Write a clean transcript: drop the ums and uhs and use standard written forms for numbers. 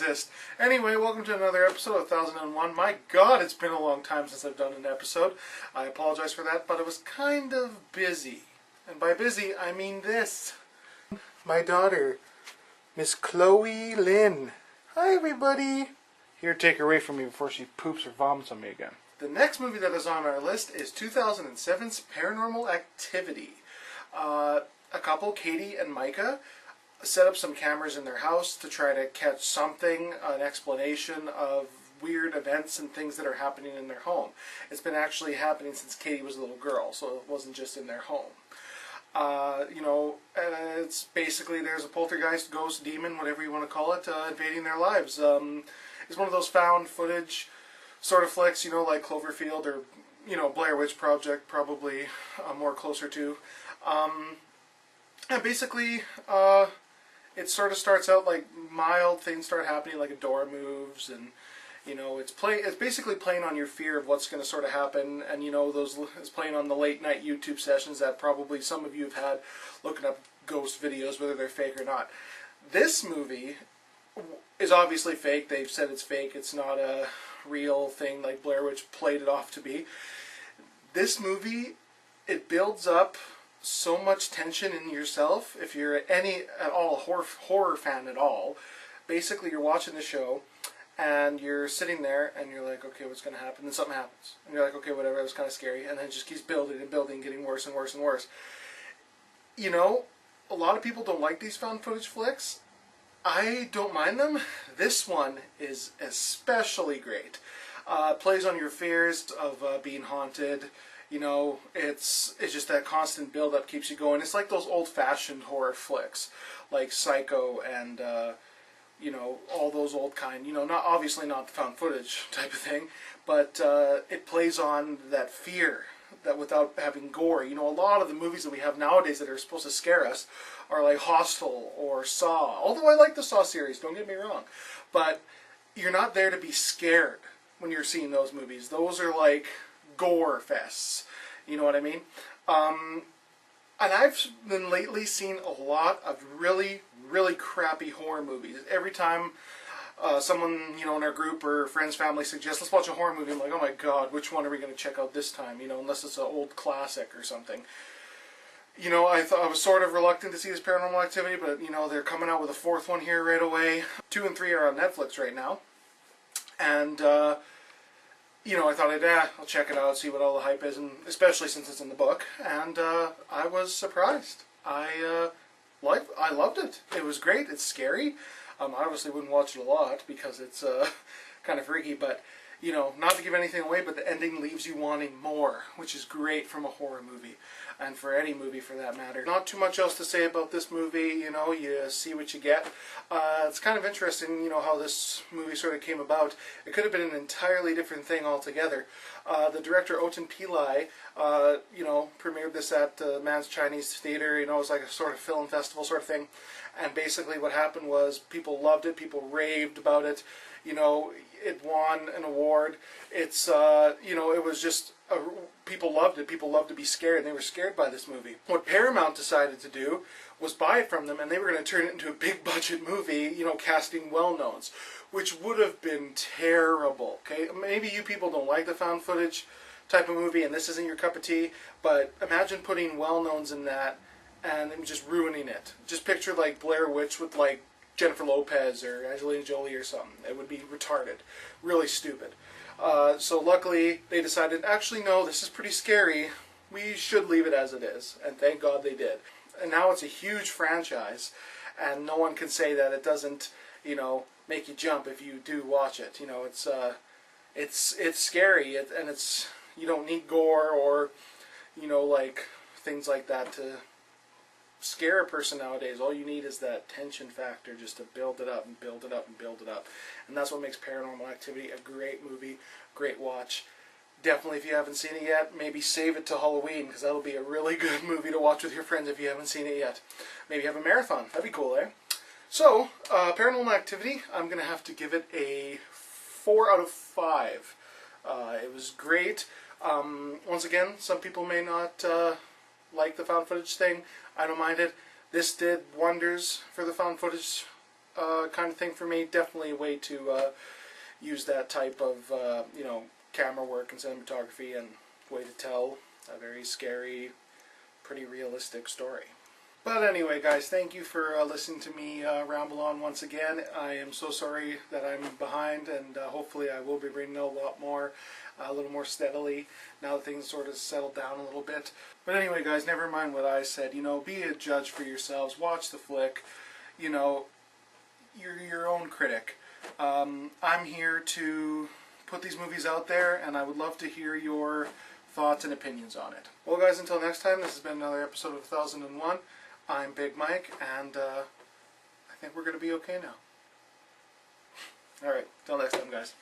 exist. Anyway, welcome to another episode of 1001. My God, it's been a long time since I've done an episode. I apologize for that, but I was kind of busy. And by busy, I mean this. My daughter, Miss Chloe Lynn. Hi, everybody. Here, take her away from me before she poops or vomits on me again. The next movie that is on our list is 2007's Paranormal Activity. A couple, Katie and Micah, set up some cameras in their house to try to catch something, an explanation of weird events and things that are happening in their home. It's been actually happening since Katie was a little girl, so it wasn't just in their home. It's basically there's a poltergeist, ghost, demon, whatever you want to call it, invading their lives. It's one of those found footage sort of flicks, like Cloverfield or, Blair Witch Project, probably more closer to. And basically, it sort of starts out like mild things start happening, like a door moves, and it's basically playing on your fear of what's going to sort of happen, and it's playing on the late night YouTube sessions that probably some of you have had, looking up ghost videos, whether they're fake or not. This movie is obviously fake. They've said it's fake. It's not a real thing like Blair Witch played it off to be. This movie, it builds up so much tension in yourself. If you're at all a horror fan at all, basically you're watching the show and you're sitting there and you're like, okay, what's going to happen? Then something happens. And you're like, okay, whatever, it was kind of scary. And then it just keeps building and building, getting worse and worse and worse. A lot of people don't like these found footage flicks. I don't mind them. This one is especially great. It plays on your fears of being haunted. It's just that constant build-up keeps you going. It's like those old-fashioned horror flicks, like Psycho and, all those old kind. Obviously not the found footage type of thing, but it plays on that fear that without having gore. A lot of the movies that we have nowadays that are supposed to scare us are like Hostel or Saw. Although I like the Saw series, don't get me wrong. But you're not there to be scared when you're seeing those movies. Those are like gore fests. You know what I mean? And I've been lately seen a lot of really, really crappy horror movies. Every time someone, in our group or friends, family suggests, let's watch a horror movie, I'm like, oh my God, which one are we going to check out this time? Unless it's an old classic or something. I was sort of reluctant to see this Paranormal Activity, but, they're coming out with a fourth one here right away. 2 and 3 are on Netflix right now. And, I thought I'll check it out, see what all the hype is, and especially since it's in the book. And I was surprised. I loved it. It was great. It's scary. I obviously wouldn't watch it a lot because it's kind of freaky, but not to give anything away, but the ending leaves you wanting more, which is great from a horror movie, and for any movie for that matter. Not too much else to say about this movie, you see what you get. It's kind of interesting, how this movie sort of came about. It could have been an entirely different thing altogether. The director, Oten Pillai, premiered this at Man's Chinese Theater, it was like a sort of film festival sort of thing, and basically what happened was people loved it, people raved about it, it won an award. It's, it was just, people loved it. People loved to be scared, and they were scared by this movie. What Paramount decided to do was buy it from them, and they were going to turn it into a big-budget movie, casting well-knowns, which would have been terrible, okay? Maybe you people don't like the found footage type of movie, and this isn't your cup of tea, but imagine putting well-knowns in that and then just ruining it. Just picture, like, Blair Witch with, like, Jennifer Lopez or Angelina Jolie or something. It would be retarded. Really stupid. So luckily they decided, actually no, this is pretty scary. We should leave it as it is. And thank God they did. And now it's a huge franchise. And no one can say that it doesn't, make you jump if you do watch it. It's scary. And it's, you don't need gore or, like things like that to scare a person nowadays. All you need is that tension factor just to build it up and build it up and build it up. And that's what makes Paranormal Activity a great movie, great watch. Definitely, if you haven't seen it yet, maybe save it to Halloween, because that'll be a really good movie to watch with your friends if you haven't seen it yet. Maybe have a marathon. That'd be cool, eh? So, Paranormal Activity, I'm going to have to give it a 4 out of 5. It was great. Once again, some people may not like the found footage thing. I don't mind it. This did wonders for the found footage kind of thing for me. Definitely a way to use that type of camera work and cinematography, and way to tell a very scary, pretty realistic story. But anyway, guys, thank you for listening to me ramble on once again. I am so sorry that I'm behind, and hopefully I will be bringing a lot more, a little more steadily, now that things sort of settled down a little bit. But anyway, guys, never mind what I said. Be a judge for yourselves. Watch the flick. You're your own critic. I'm here to put these movies out there, and I would love to hear your thoughts and opinions on it. Well, guys, until next time, this has been another episode of 1001. I'm Big Mike, and I think we're going to be okay now. Alright, till next time, guys.